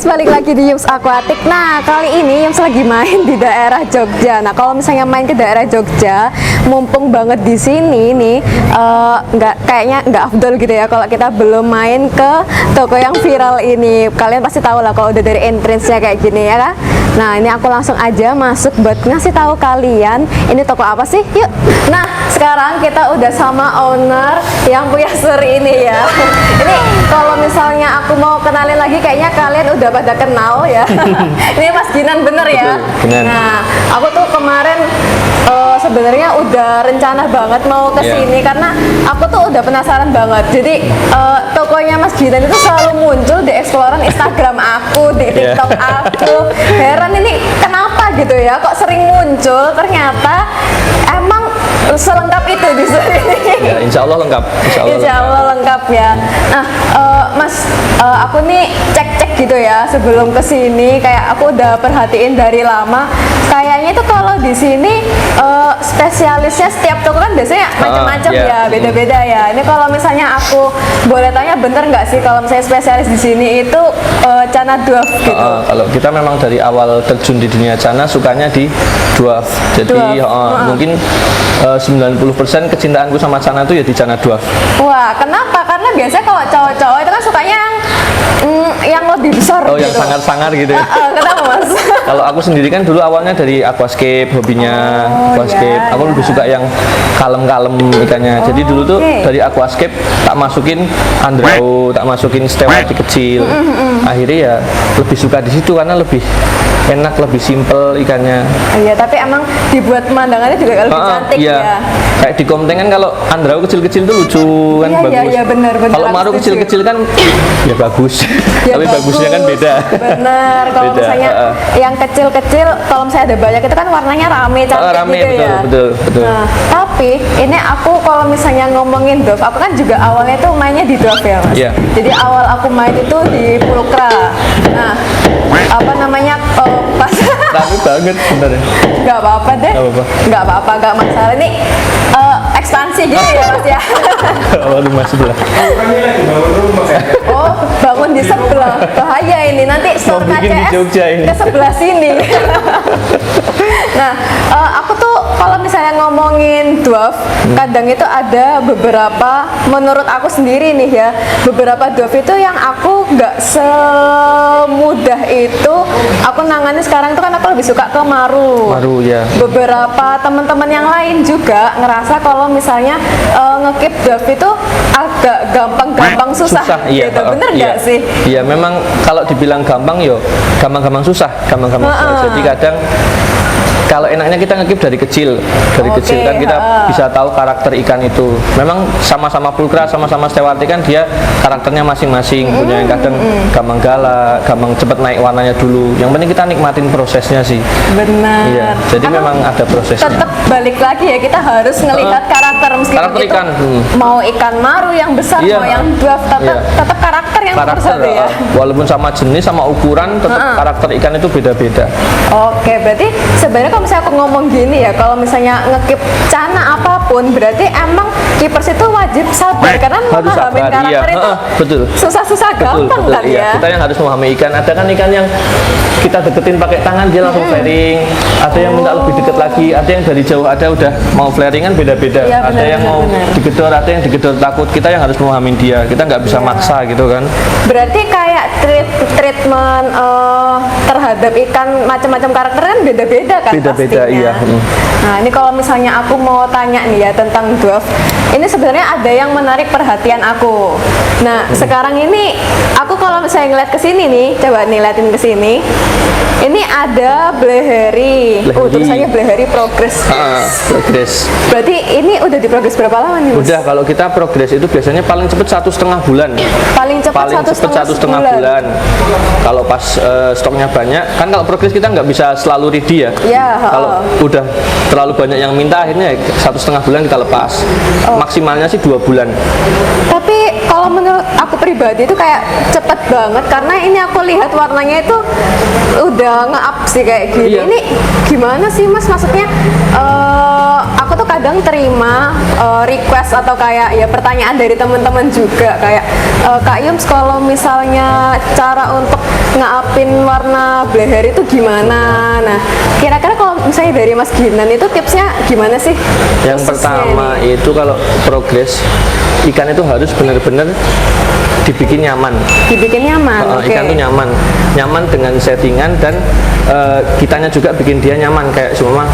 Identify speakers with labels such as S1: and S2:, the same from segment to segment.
S1: guys, balik lagi di Yums Aquatic. Nah, kali ini Yums lagi main di daerah Jogja. Nah, kalau misalnya main ke daerah Jogja, mumpung banget di sini nih, kayaknya nggak afdol gitu ya kalau kita belum main ke toko yang viral ini. Kalian pasti tahu lah kalau udah dari entrance-nya kayak gini ya kan. Nah, ini aku langsung aja masuk buat ngasih tahu kalian ini toko apa sih. Yuk. Nah, sekarang kita udah sama owner yang punya suri ini ya. Ini kalau misalnya aku mau kenalin lagi, kayaknya kalian udah pada kenal ya. Ini Mas Ginan bener ya.
S2: Betul,
S1: nah, aku tuh kemarin sebenarnya udah rencana banget mau ke sini karena aku tuh udah penasaran banget. Jadi tokonya Mas Ginan itu selalu muncul di exploran Instagram aku, di TikTok aku. Heran ini kenapa gitu ya? Kok sering muncul? Ternyata emang selengkap itu di sini.
S2: Ya, insya Allah lengkap.
S1: Insya Allah lengkap ya. Nah, Mas, aku nih cek-cek gitu ya sebelum kesini. Kayak aku udah perhatiin dari lama. Kayaknya tuh kalau di sini spesialisnya setiap toko kan biasanya macam-macam ya, beda-beda ya. Ini kalau misalnya aku boleh tanya, bener nggak sih kalau misalnya spesialis di sini itu Cana Dwarf gitu?
S2: Kalau kita memang dari awal terjun di dunia Cana sukanya di Dwarf. Jadi mungkin 90% kecintaanku sama Cana itu ya di Cana Dwarf.
S1: Wah, kenapa? Karena biasanya kalau cowok-cowok itu kan sukanya yang lebih besar
S2: gitu.
S1: Yang
S2: sangar-sangar gitu ya.
S1: Kenapa Mas?
S2: Kalau aku sendiri kan dulu awalnya dari aquascape, hobinya aquascape. Aku lebih suka yang kalem-kalem ikannya. Jadi dulu tuh dari aquascape tak masukin andrao, tak masukin stewati kecil. Akhirnya ya lebih suka di situ karena lebih enak, lebih simple ikannya.
S1: Iya, tapi emang dibuat pemandangannya juga lebih cantik ya.
S2: Kayak di Komteng kan kalau andrao kecil-kecil tuh lucu kan, bagus.
S1: Iya, benar.
S2: Kalau maru kecil-kecil kan ya bagus.
S1: Ya,
S2: tapi bagusnya kan beda.
S1: Bener. Kalau misalnya yang kecil-kecil, kalau misalnya ada banyak itu kan warnanya rame, cantik
S2: rame,
S1: gitu
S2: betul,
S1: ya.
S2: Betul.
S1: Nah, tapi ini aku kalau misalnya ngomongin Dwarf, aku kan juga awalnya tuh mainnya di Dwarf ya Mas.
S2: Yeah.
S1: Jadi awal aku main itu di Pulkra. Nah, apa namanya pas
S2: rame banget bener.
S1: Nggak apa-apa deh. Nggak apa-apa, nggak masalah. Ini ekspansi gitu ya Mas ya.
S2: Rumah sebelah.
S1: Oh, bangun di sebelah. Bahaya ini, nanti store KCS ke sebelah sini. Nah, aku tuh kalau misalnya ngomongin Dwarf, kadang itu ada beberapa, menurut aku sendiri nih ya, beberapa Dwarf itu yang aku nggak semudah itu aku nangani sekarang itu kan aku lebih suka ke maru.
S2: Maru ya.
S1: Beberapa teman-teman yang lain juga ngerasa kalau misalnya ngekip Dwarf itu agak gampang susah
S2: iya,
S1: gitu. Bener nggak sih?
S2: Iya, memang kalau dibilang gampang yo gampang susah. Jadi kadang kalau enaknya kita ngekip dari kecil kan kita bisa tahu karakter ikan itu. Memang sama-sama pulkra, sama-sama stewati kan dia karakternya masing-masing. Punya yang kadang gampang galak, gampang cepet naik warnanya dulu. Yang penting kita nikmatin prosesnya sih.
S1: Benar.
S2: Iya, jadi memang ada prosesnya.
S1: Tetap balik lagi ya, kita harus ngelihat karakter meskipun
S2: karakter
S1: itu
S2: ikan.
S1: Mau ikan maru yang besar, mau yang Dwarf, tetap karakter yang nomor satu ya.
S2: Walaupun sama jenis, sama ukuran, tetap karakter ikan itu beda-beda.
S1: Oke, berarti sebenarnya kalau misalnya aku ngomong gini ya, kalau misalnya ngekip Cana apapun, berarti emang keepers itu wajib sabar karena memahami karakter itu
S2: betul.
S1: Susah-susah gampang kan ya.
S2: Kita yang harus memahami ikan. Ada kan ikan yang kita deketin pakai tangan dia langsung flaring, ada yang minta lebih deket lagi, ada yang dari jauh, ada udah mau flaring kan beda-beda. Ada yang mau digedor, ada yang digedor takut. Kita yang harus memahami dia. Kita nggak bisa maksa gitu kan.
S1: Berarti kayak treatment terhadap ikan macam-macam karakter kan beda-beda kan?
S2: Beda-beda, iya.
S1: Nah, ini kalau misalnya aku mau tanya nih ya tentang Dwarf, ini sebenarnya ada yang menarik perhatian aku. Nah, sekarang ini aku kalau misalnya ngeliat ke sini nih, coba nih liatin ke sini. Ini ada Bleheri. Tulisannya Bleheri Progress.
S2: Progress.
S1: Berarti ini udah diprogres berapa lama nih Mas?
S2: Udah, kalau kita progres itu biasanya paling cepat 1,5 bulan.
S1: Paling cepat 1,5 bulan.
S2: Kalau pas stoknya banyak, kan kalau progres kita nggak bisa selalu ready ya. Kalau udah terlalu banyak yang minta, akhirnya 1,5 bulan kita lepas. Maksimalnya sih 2 bulan.
S1: Tapi kalau menurut aku pribadi itu kayak cepet banget karena ini aku lihat warnanya itu udah nge-up sih kayak gini. Ini gimana sih Mas? Maksudnya aku tuh kadang terima request atau kayak ya pertanyaan dari teman-teman juga kayak Kak Yums, kalau misalnya cara untuk ngaapin warna bleher itu gimana? Nah, kira-kira kalau misalnya dari Mas Ginan itu tipsnya gimana sih?
S2: Yang
S1: Khususnya
S2: pertama
S1: nih.
S2: itu kalau progres ikan itu harus benar-benar dibikin nyaman.
S1: Dibikin nyaman. Oke.
S2: Ikan tuh nyaman dengan settingan dan kitanya juga bikin dia nyaman. Kayak semua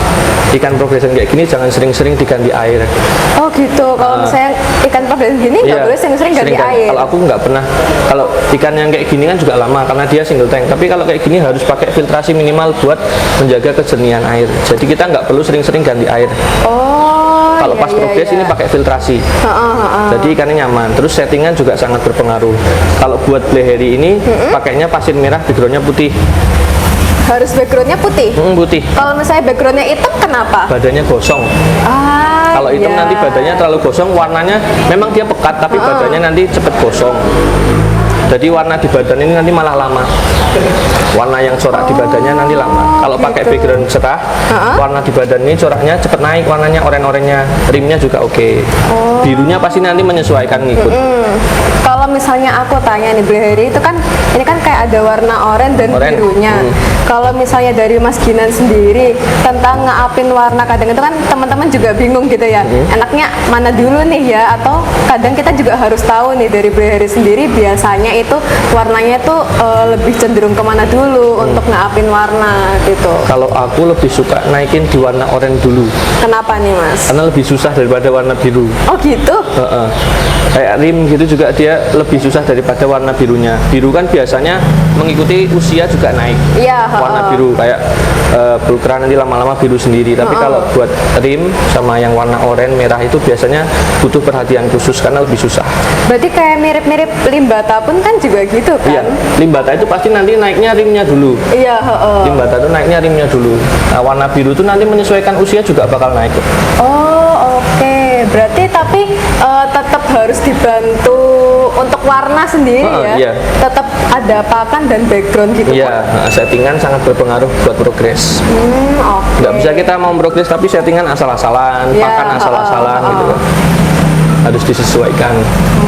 S2: ikan progression kayak gini jangan sering-sering diganti air.
S1: Oh gitu. Kalau misalnya ikan progression gini nggak
S2: Iya,
S1: boleh sering-sering ganti air.
S2: Kalau aku nggak pernah. Kalau ikan yang kayak gini kan juga lama karena dia single tank. Tapi kalau kayak gini harus pakai filtrasi minimal buat menjaga kejernihan air. Jadi kita nggak perlu sering-sering ganti air.
S1: Oh.
S2: Kalau
S1: iya,
S2: pas
S1: iya,
S2: progres
S1: iya.
S2: ini pakai filtrasi.
S1: Heeh.
S2: Jadi ikannya nyaman. Terus settingan juga sangat berpengaruh. Kalau buat bleheri ini pakainya pasir merah, backgroundnya putih.
S1: Harus backgroundnya putih.
S2: Putih.
S1: Kalau misalnya backgroundnya hitam, kenapa?
S2: Badannya gosong. Kalau hitam
S1: iya.
S2: nanti badannya terlalu gosong, warnanya memang dia pekat tapi badannya nanti cepet gosong. Jadi warna di badan ini nanti malah lama. Warna yang corak di badannya nanti lama. Kalau pakai
S1: gitu.
S2: background cerah, warna di badan ini coraknya cepet naik, warnanya oren-orennya, rimnya juga oke. Birunya pasti nanti menyesuaikan ngikut.
S1: Kalau misalnya aku tanya nih bleheri itu kan ini kan kayak ada warna oranye dan
S2: Oren.
S1: birunya. Kalau misalnya dari Mas Ginan sendiri tentang ngaapin warna, kadang itu kan teman-teman juga bingung gitu ya. Enaknya mana dulu nih ya, atau kadang kita juga harus tahu nih dari bleheri sendiri biasanya itu warnanya tuh lebih cenderung kemana dulu untuk ngaapin warna gitu.
S2: Kalau aku lebih suka naikin di warna oranye dulu,
S1: Kenapa nih Mas?
S2: karena lebih susah daripada warna biru.
S1: Oh gitu?
S2: Heeh. Kayak rim gitu juga dia lebih susah daripada warna birunya. Biru kan biasanya mengikuti usia juga naik.
S1: Iya.
S2: Warna biru kayak pulkra nanti lama-lama biru sendiri. Tapi kalau buat rim sama yang warna oranye merah itu biasanya butuh perhatian khusus karena lebih susah.
S1: Berarti kayak mirip-mirip limbata pun kan juga gitu kan?
S2: Iya, limbata itu pasti nanti naiknya rimnya dulu.
S1: Iya, heeh.
S2: Limbata itu naiknya rimnya dulu. Nah, warna biru itu nanti menyesuaikan usia juga bakal naik.
S1: Oh, oke. Berarti tapi tetap harus dibantu untuk warna sendiri ya.
S2: Iya.
S1: Tetap ada pakan dan background gitu.
S2: Iya, settingan sangat berpengaruh buat progres.
S1: Oke.
S2: Nggak bisa kita mau progres tapi settingan asal-asalan,
S1: Iya,
S2: pakan asal-asalan gitu kan. Harus disesuaikan.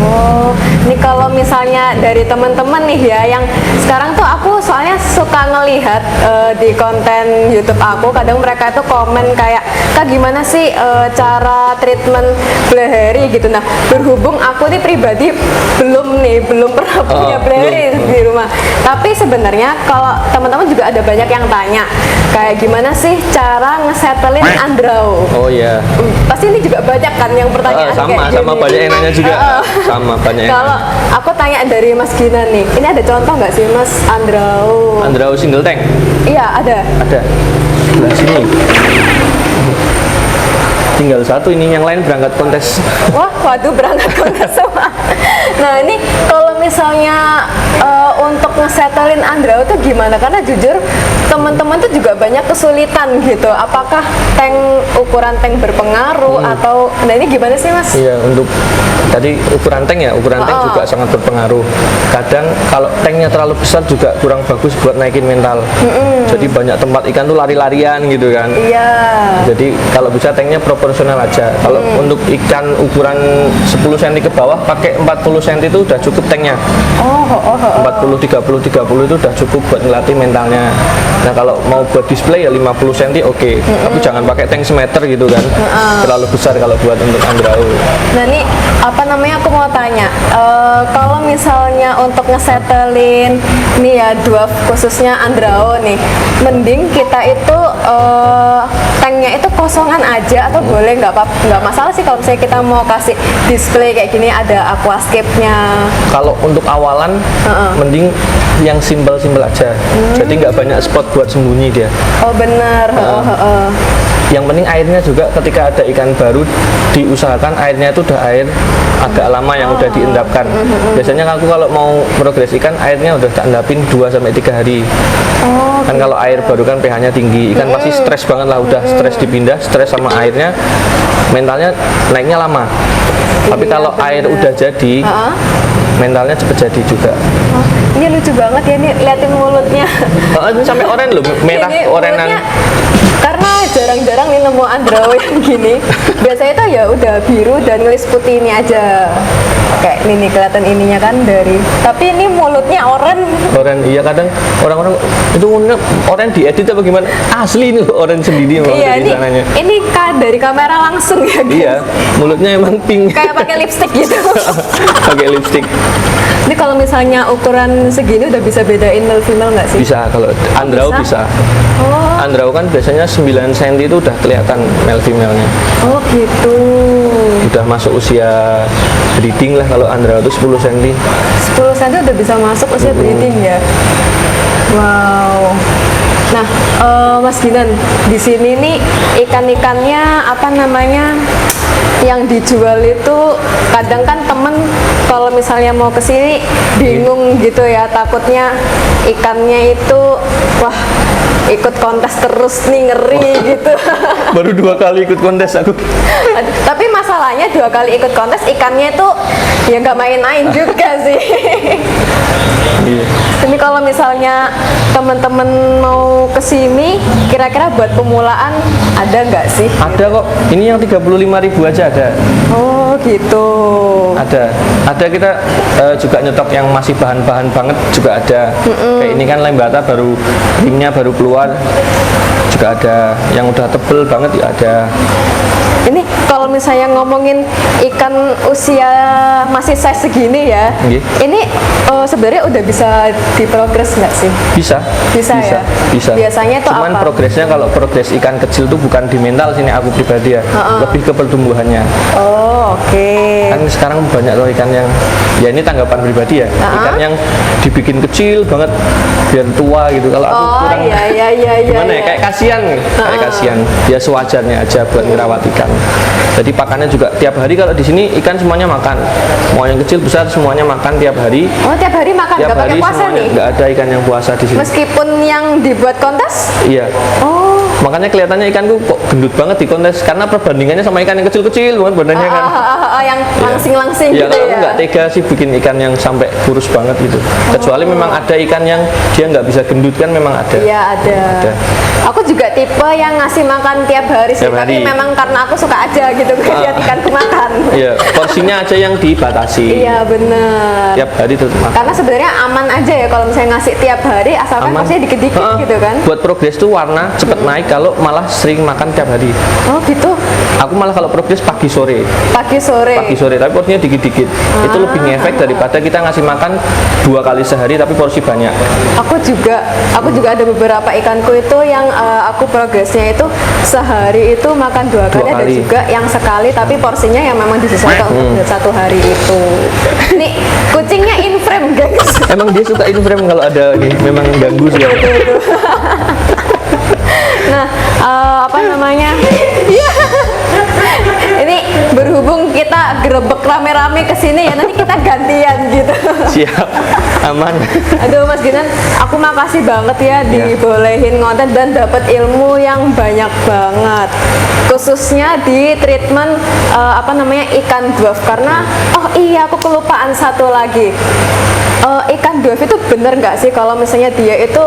S1: Oh, ini kalau misalnya dari teman-teman nih ya, yang sekarang tuh aku soalnya suka ngelihat di konten YouTube aku, kadang mereka itu komen kayak, Kak gimana sih cara treatment bleheri gitu. Nah, berhubung aku nih pribadi belum pernah punya bleheri
S2: belum.
S1: di rumah. Tapi sebenarnya kalau teman-teman juga ada banyak yang tanya, kayak gimana sih cara ngesetelin andrau.
S2: Oh iya.
S1: Pasti ini juga banyak kan yang pertanyaan kayak
S2: Sama
S1: gini.
S2: banyak yang nanya juga. Sama banyak yang
S1: Kalau
S2: nanya.
S1: aku tanya dari Mas Ginan nih, ini ada contoh nggak sih Mas Andrau?
S2: Andrau single tank
S1: Iya ada.
S2: ada. Sebelah sini. Tinggal satu ini, yang lain berangkat kontes.
S1: Wah, waduh berangkat kontes semua. Nah ini kalau misalnya untuk ngesetelin Andrau tuh gimana? Karena jujur teman-teman tuh juga banyak kesulitan gitu. Apakah ukuran tank berpengaruh atau? Nah ini gimana sih Mas?
S2: Iya, untuk tadi ukuran tank ya, ukuran tank juga sangat berpengaruh. Kadang kalau tanknya terlalu besar juga kurang bagus buat naikin mental. Jadi banyak tempat ikan tuh lari-larian gitu kan.
S1: Iya.
S2: Jadi kalau bisa tanknya proporsional aja. Kalau untuk ikan ukuran 10 cm ke bawah pakai 40 cm itu udah cukup tanknya. 40, 30 itu udah cukup buat ngelatih mentalnya. Nah kalau mau buat display ya 50 cm oke. Tapi jangan pakai tank semeter gitu kan. Terlalu besar kalau buat untuk Andrau.
S1: Nah ini apa namanya, aku mau tanya, kalau misalnya untuk ngesetelin nih ya dwarf khususnya Andrau nih, mending kita itu tanknya itu kosongan aja atau boleh nggak masalah sih kalau misalnya kita mau kasih display kayak gini ada aquascape-nya.
S2: Kalau untuk awalan mending yang simpel-simpel aja. Jadi nggak banyak spot buat sembunyi dia.
S1: Oh benar.
S2: Yang penting airnya juga ketika ada ikan baru diusahakan airnya itu udah air agak lama yang udah diendapkan. Biasanya aku kalau mau progres ikan airnya udah tak endapin 2-3 hari. Kan kalau air baru kan pH-nya tinggi, ikan pasti stres banget lah, udah stres dipindah, stres sama airnya, mentalnya naiknya lama. Tapi kalau air udah jadi, mentalnya cepet jadi juga.
S1: Ini lucu banget ya nih, liatin mulutnya.
S2: Oh, ini sampai oranye loh, merah
S1: Ini
S2: orenan.
S1: mulutnya, karena jarang-jarang nih nemu Andro yang gini. Biasanya tuh ya udah biru dan ngelis putih ini aja. Kayak ini nih, kelihatan ininya kan dari. Tapi ini mulutnya oranye.
S2: Oren, iya kadang orang-orang itu oren diedit apa gimana? Asli ini loh, oren sendiri memang
S1: Iya,
S2: dari sananya.
S1: ini dari kamera langsung ya guys.
S2: Iya, mulutnya emang pink.
S1: Kayak pakai lipstick gitu.
S2: Pakai lipstick.
S1: Ini kalau misalnya ukuran segini udah bisa bedain male female nggak sih?
S2: Bisa kalau Andrau
S1: bisa?
S2: bisa.
S1: Oh,
S2: Andrau kan biasanya 9 cm itu udah kelihatan male female-nya.
S1: oh gitu.
S2: Udah masuk usia breeding lah kalau Andrau itu 10 cm.
S1: 10 cm udah bisa masuk usia breeding ya. Wow. Nah, Mas Ginan, di sini nih ikan-ikannya apa namanya? Yang dijual itu kadang kan temen kalau misalnya mau ke sini bingung gitu ya, takutnya ikannya itu wah ikut kontes terus nih, ngeri gitu.
S2: Baru 2 kali ikut kontes aku.
S1: Tapi masalahnya 2 kali ikut kontes ikannya itu ya nggak main-main juga sih.
S2: Iya.
S1: Ini kalau misalnya teman-teman mau ke sini, kira-kira buat pemulaan ada nggak sih?
S2: Ada kok. Ini yang 35.000 aja ada.
S1: Oh gitu.
S2: Ada kita juga nyetok yang masih bahan-bahan banget juga ada. Kayak ini kan lembata baru ringnya baru keluar juga ada. Yang udah tebel banget ya ada.
S1: Ini kalau misalnya ngomongin ikan usia masih size segini ya,
S2: Nggih.
S1: ini sebenarnya udah bisa diprogres nggak sih?
S2: Bisa.
S1: Bisa ya?
S2: Bisa.
S1: Biasanya tuh
S2: Cuman
S1: apa?
S2: progresnya kalau progres ikan kecil tuh bukan di mental sini aku pribadi ya. Lebih ke pertumbuhannya.
S1: Oh oke.
S2: Kan sekarang banyak loh ikan yang ya ini tanggapan pribadi ya. Ikan yang dibikin kecil banget biar tua gitu. Kalau aku
S1: Oh
S2: kurang
S1: iya
S2: gimana ya?
S1: iya.
S2: Kayak kasihan nih. Kayak kasihan. Ya sewajarnya aja buat ngerawat ikan. Jadi pakannya juga tiap hari kalau di sini ikan semuanya makan. Mau yang kecil besar semuanya makan tiap hari.
S1: Oh tiap hari makan
S2: Tiap
S1: nggak pakai
S2: hari
S1: puasa
S2: semuanya
S1: nih?
S2: nggak ada ikan yang puasa di sini.
S1: Meskipun yang dibuat kontes?
S2: Iya.
S1: Oh.
S2: Makanya kelihatannya ikanku kok gendut banget di kontes karena perbandingannya sama ikan yang kecil-kecil banget badannya kan.
S1: Yang langsing-langsing
S2: Iya,
S1: gitu
S2: kalau
S1: ya?
S2: aku nggak tega sih bikin ikan yang sampai kurus banget gitu. Kecuali memang ada ikan yang dia nggak bisa gendut kan memang ada.
S1: Iya ada. Aku juga tipe yang ngasih makan tiap hari sih,
S2: Tiap
S1: tapi
S2: hari.
S1: memang karena aku suka aja gitu lihat ikanku makan.
S2: Iya, porsinya aja yang dibatasi.
S1: Iya bener.
S2: Tiap hari tetap makan.
S1: Karena sebenarnya aman aja ya kalau misalnya ngasih tiap hari asalkan
S2: Aman.
S1: porsinya dikit-dikit
S2: Heeh.
S1: gitu kan.
S2: Buat progres tuh warna cepet naik kalau malah sering makan tiap hari.
S1: Oh gitu.
S2: Aku malah kalau progres pagi sore.
S1: Pagi sore.
S2: Pagi sore tapi porsinya dikit-dikit. Itu lebih ngefek daripada kita ngasih makan 2 kali sehari tapi porsi banyak.
S1: Aku juga ada beberapa ikanku itu yang aku progresnya itu sehari itu makan 2 kali, ada
S2: kali.
S1: juga yang sekali tapi porsinya yang memang disesuaikan untuk 1 hari itu. Nih kucingnya in frame guys.
S2: Emang dia suka in frame kalau ada ini memang ganggu sih.
S1: Nah, apa namanya? Iya. Ini berhubung kita gerebek rame-rame ke sini ya, nanti kita gantian gitu.
S2: Siap, aman.
S1: Aduh Mas Ginan, aku makasih banget ya dibolehin ngonten dan dapat ilmu yang banyak banget. Khususnya di treatment apa namanya ikan dwarf karena oh iya aku kelupaan satu lagi. Ikan dwarf itu bener nggak sih kalau misalnya dia itu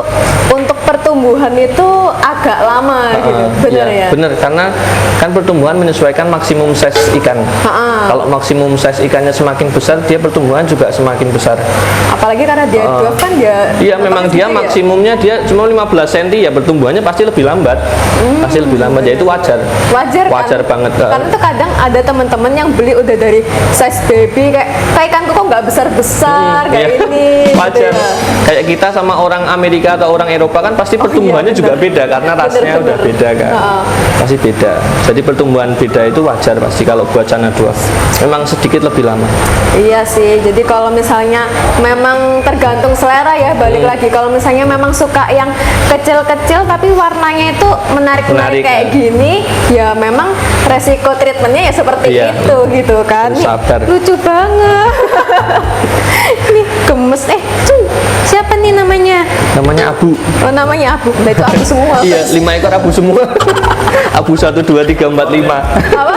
S1: untuk pertumbuhan itu agak lama gitu, bener ya?
S2: Bener, karena kan pertumbuhan menyesuaikan maksimum size ikan. Kalau maksimum size ikannya semakin besar, dia pertumbuhan juga semakin besar.
S1: Apalagi karena dia dwarf kan dia.
S2: Iya, memang dia
S1: gitu ya?
S2: maksimumnya dia cuma 15 cm ya, pertumbuhannya pasti lebih lambat. Pasti lebih lambat, ya itu wajar.
S1: Wajar kan?
S2: Banget.
S1: Karena tuh kadang ada teman-teman yang beli udah dari size baby kayak ikanku kok nggak besar-besar kayak
S2: Iya.
S1: ini.
S2: Wajar.
S1: Gitu ya.
S2: Kayak kita sama orang Amerika atau orang Eropa kan pasti pertumbuhannya
S1: iya,
S2: juga
S1: benar.
S2: beda karena rasnya
S1: Benar,
S2: udah
S1: benar.
S2: beda kan. Pasti beda. Jadi pertumbuhan beda itu wajar pasti kalau buat China dwarf. Memang sedikit lebih lama.
S1: Iya sih, jadi kalau misalnya memang tergantung selera ya, balik lagi kalau misalnya memang suka yang kecil-kecil tapi warnanya itu menarik-menarik
S2: Menarik,
S1: kayak
S2: ya.
S1: gini, ya memang resiko treatmentnya ya seperti
S2: Iya.
S1: itu gitu kan.
S2: Harus
S1: Nih,
S2: sabar.
S1: lucu banget. Nih gemes, cuy, siapa nih namanya?
S2: Namanya Abu.
S1: Oh namanya Abu, nah itu Abu semua.
S2: Iya, 5 ekor Abu semua. Abu 1, 2, 3, 4, 5.
S1: Apa?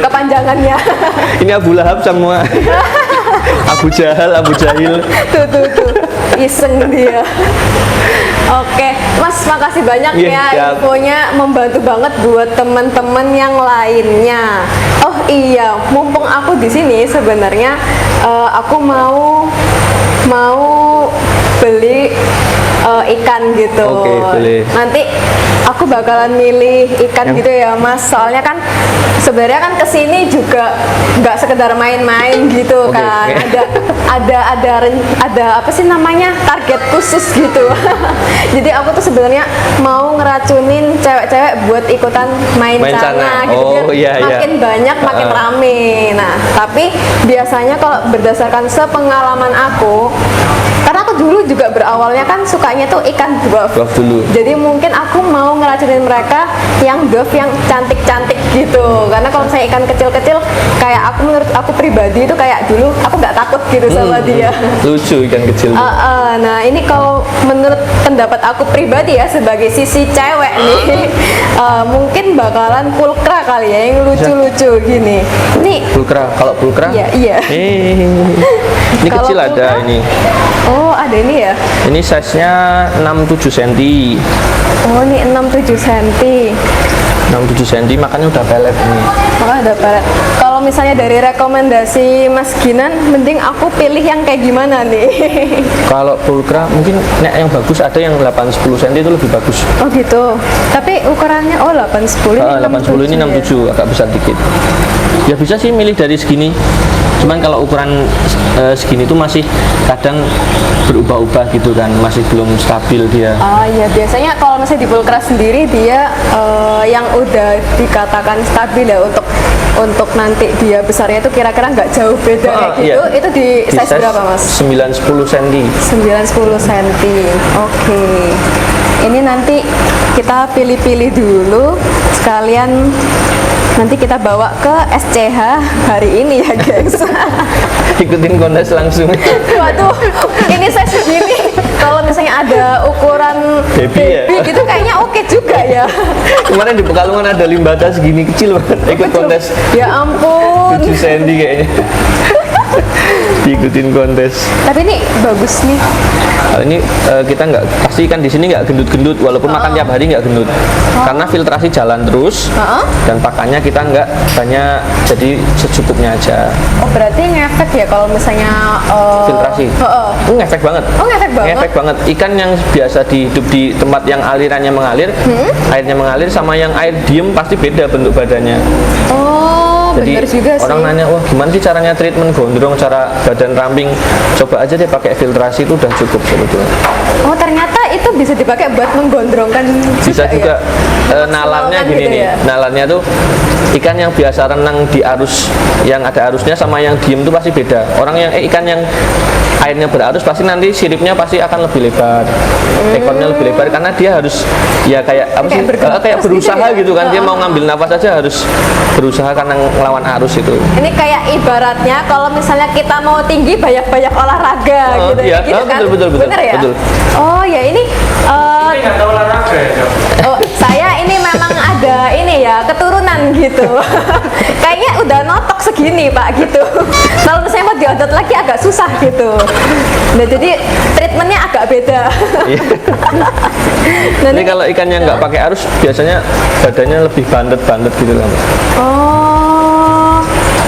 S1: Kepanjangannya.
S2: Ini Abu Lahab semua. Abu Jahal, Abu Jahil.
S1: Tuh. iseng dia. Oke, Mas, makasih banyak
S2: Iya,
S1: ya
S2: siap.
S1: infonya, membantu banget buat teman-teman yang lainnya. Oh iya, mumpung aku di sini sebenarnya aku mau beli ikan gitu.
S2: Oke, boleh.
S1: Nanti aku bakalan milih ikan gitu ya, Mas. Soalnya kan sebenarnya kan kesini juga nggak sekedar main-main gitu
S2: Oke,
S1: kan.
S2: oke.
S1: Ada apa sih namanya, target khusus gitu. Jadi aku tuh sebenarnya mau ngeracunin cewek-cewek buat ikutan main
S2: Main
S1: sana
S2: sana.
S1: gitu,
S2: Oh,
S1: biar
S2: iya, iya.
S1: makin banyak makin rame. Nah, tapi biasanya kalau berdasarkan sepengalaman aku, karena aku dulu juga berawalnya kan sukanya tuh ikan dwarf.
S2: Dwarf dulu.
S1: Jadi mungkin aku mau ngeracunin mereka yang dwarf yang cantik-cantik gitu. Karena kalau saya ikan kecil-kecil, kayak aku, menurut aku pribadi itu kayak dulu aku nggak takut gitu sama dia.
S2: Lucu ikan kecil.
S1: Nah ini kalau menurut pendapat aku pribadi ya sebagai sisi cewek nih, mungkin bakalan pulkra kali ya yang lucu-lucu gini. Nih,
S2: Pulkra, kalau pulkra?
S1: iya.
S2: Ini
S1: Kalau
S2: kecil ada
S1: pulkra?
S2: ini.
S1: Oh ada ini ya.
S2: Ini size-nya 6-7 cm.
S1: Oh ini 6-7 cm.
S2: 6-7 cm makanya udah pelet ini.
S1: Maka ada pelet. Kalau misalnya dari rekomendasi Mas Ginan, mending aku pilih yang kayak gimana nih?
S2: Kalau pulkra mungkin nek yang bagus ada yang 8-10 cm itu lebih bagus.
S1: Oh gitu. Tapi ukurannya 8-10 ini
S2: 8-10 ini
S1: 6-7 ya?
S2: 6-7 agak besar dikit. Ya bisa sih milih dari segini. Cuman kalau ukuran segini tuh masih kadang berubah-ubah gitu kan, masih belum stabil dia.
S1: Ah ya, biasanya kalau misalnya di pulkra sendiri dia yang udah dikatakan stabil ya untuk nanti dia besarnya itu kira-kira nggak jauh beda kayak gitu.
S2: Iya.
S1: Itu di size berapa, Mas?
S2: 9-10 cm.
S1: 9-10 cm. Oke. Ini nanti kita pilih-pilih dulu sekalian, nanti kita bawa ke SCH hari ini ya, guys.
S2: Ikutin kontes langsung.
S1: Waduh, ini saya segini. Kalau misalnya ada ukuran
S2: Baby ya?
S1: gitu kayaknya oke juga ya.
S2: Kemarin di Pekalongan ada limbata segini kecil banget, ikut kontes
S1: Ya ampun.
S2: 7 cm kayaknya. Diikutin kontes.
S1: Tapi ini bagus nih.
S2: Kalau ini kita nggak, pasti kan di sini nggak gendut-gendut, walaupun makan tiap hari nggak gendut, karena filtrasi jalan terus dan pakannya kita nggak banyak, jadi secukupnya aja.
S1: Oh berarti ngefek ya kalau misalnya
S2: Filtrasi. Ngefek banget.
S1: Oh ngefek banget.
S2: Ngefek banget. Ikan yang biasa hidup di tempat yang alirannya mengalir, airnya mengalir sama yang air diem pasti beda bentuk badannya.
S1: Oh
S2: Jadi
S1: bener juga sih.
S2: orang nanya, wah gimana sih caranya treatment gondrong, cara badan ramping? Coba aja deh pakai filtrasi, itu udah cukup sebetulnya.
S1: Oh ternyata itu bisa dipakai buat menggondrongkan
S2: Bisa juga
S1: ya?
S2: nalarnya
S1: Memaksimalkan
S2: gini
S1: gitu
S2: nih,
S1: ya?
S2: nalarnya tuh ikan yang biasa renang di arus yang ada arusnya sama yang diem tuh pasti beda. Orang yang ikan yang airnya berarus pasti nanti siripnya pasti akan lebih lebar, ekornya lebih lebar karena dia harus ya kayak apa sih,
S1: Kayak bergerak
S2: kayak
S1: terus
S2: berusaha
S1: gitu ya?
S2: gitu kan, dia mau ngambil nafas aja harus berusaha karena ngelawan arus itu.
S1: Ini kayak ibaratnya kalau misalnya kita mau tinggi banyak-banyak olahraga
S2: Oh,
S1: gitu
S2: iya.
S1: ya, gitu
S2: Oh,
S1: kan?
S2: betul.
S1: Bener ya?
S2: Betul.
S1: Oh ya ini
S3: Nggak tahu olahraga ya, Dok?
S1: oh, saya ini memang ada ini ya keturunan gitu. Kayaknya udah notok segini Pak gitu. Kalau misalnya mau diodot lagi agak susah gitu. Nah jadi treatmentnya agak beda.
S2: Iya.
S1: Nah,
S2: Ini kalau ikan yang nggak pakai arus biasanya badannya lebih bandet-bandet gitu kan.
S1: Oh,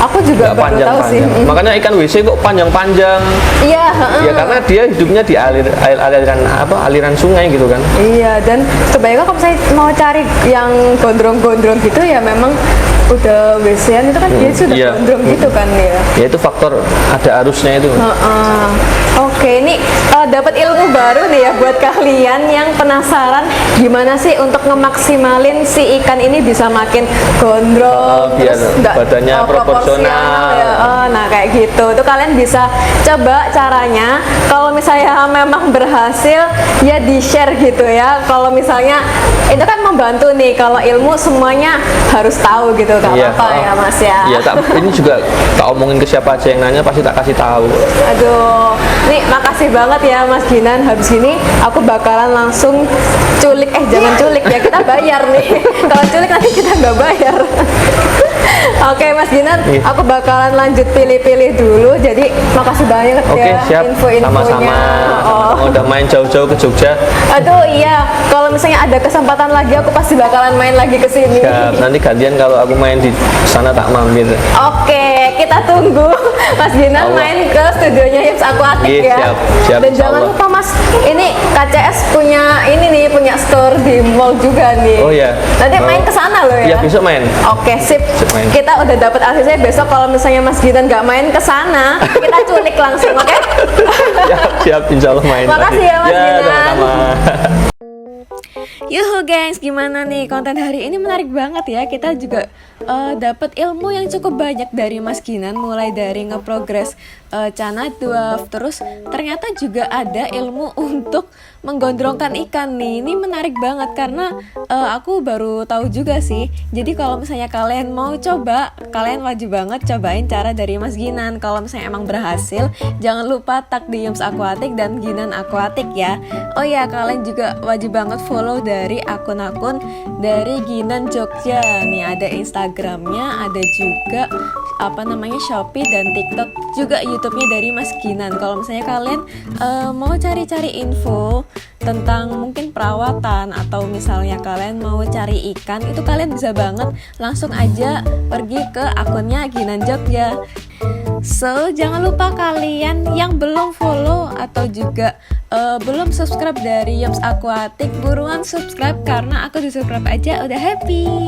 S1: aku juga
S2: Nggak
S1: baru tahu sih.
S2: panjang-panjang. Makanya ikan WC kok panjang-panjang.
S1: Iya,
S2: Ya karena dia hidupnya di aliran sungai gitu kan.
S1: Iya, dan kebanyakan kalau saya mau cari yang gondrong-gondrong gitu ya memang udah WC-an itu kan dia sudah
S2: iya.
S1: gondrong gitu kan ya.
S2: Ya itu faktor ada arusnya itu.
S1: Oke, ini dapat ilmu baru nih ya buat kalian yang penasaran gimana sih untuk ngemaksimalin si ikan ini bisa makin gondrong,
S2: Biar
S1: terus nggak
S2: badannya proporsional.
S1: ya. Nah kayak gitu, tuh kalian bisa coba caranya. Kalau misalnya memang berhasil, ya di share gitu ya. Kalau misalnya itu kan membantu nih, kalau ilmu semuanya harus tahu gitu, gak
S2: Iya.
S1: apa-apa ya Mas ya.
S2: Iya, ini juga tak omongin ke siapa aja yang nanya pasti tak kasih tahu.
S1: Aduh, Nih, makasih banget ya Mas Ginan. Habis ini aku bakalan langsung culik. Jangan culik ya, kita bayar nih. Kalau culik nanti kita nggak bayar. Oke Mas Ginan,
S2: Iya.
S1: aku bakalan lanjut pilih-pilih dulu. Jadi makasih banyak
S2: Oke,
S1: ya
S2: siap.
S1: info-infonya.
S2: Sama-sama.
S1: Oh.
S2: Udah main jauh-jauh ke Jogja.
S1: Aduh iya, kalau misalnya ada kesempatan lagi aku pasti bakalan main lagi ke sini.
S2: Siap. Nanti gantian kalau aku main di sana tak mampir.
S1: Oke, kita tunggu Mas Ginan
S2: Allah.
S1: main ke studionya Yips Aquatic
S2: Iya,
S1: ya.
S2: siap, siap,
S1: Dan
S2: insya
S1: jangan
S2: Allah.
S1: lupa Mas, ini KCS punya ini nih, punya store di mall juga nih.
S2: Oh iya.
S1: Nanti
S2: Oh.
S1: main ke sana loh ya.
S2: Iya, besok main.
S1: Oke, sip.
S2: main.
S1: Kita udah dapat aksesnya, besok kalau misalnya Mas Ginan nggak main ke sana, kita culik langsung, oke?
S2: Siap, insya Allah main.
S1: Makasih
S2: lagi.
S1: ya, Mas Ginan.
S2: Sama-sama.
S1: Yuhu gengs, gimana nih konten hari ini? Menarik banget ya. Kita juga dapat ilmu yang cukup banyak dari Mas Ginan, mulai dari ngeprogres Cana Dwarf, terus ternyata juga ada ilmu untuk menggondrongkan ikan nih. Ini menarik banget karena aku baru tahu juga sih. Jadi kalau misalnya kalian mau coba, kalian wajib banget cobain cara dari Mas Ginan. Kalau misalnya emang berhasil, jangan lupa tag di Yips Aquatic dan Ginan Aquatic ya. Oh ya, kalian juga wajib banget follow dari akun-akun dari Ginan Jogja. Nih ada Instagramnya, ada juga Shopee dan TikTok, juga YouTube-nya dari Mas Ginan. Kalau misalnya kalian mau cari-cari info tentang mungkin perawatan atau misalnya kalian mau cari ikan, itu kalian bisa banget langsung aja pergi ke akunnya Ginan Jogja. So, jangan lupa kalian yang belum follow atau juga belum subscribe dari Yips Aquatic, buruan subscribe karena aku di subscribe aja udah happy.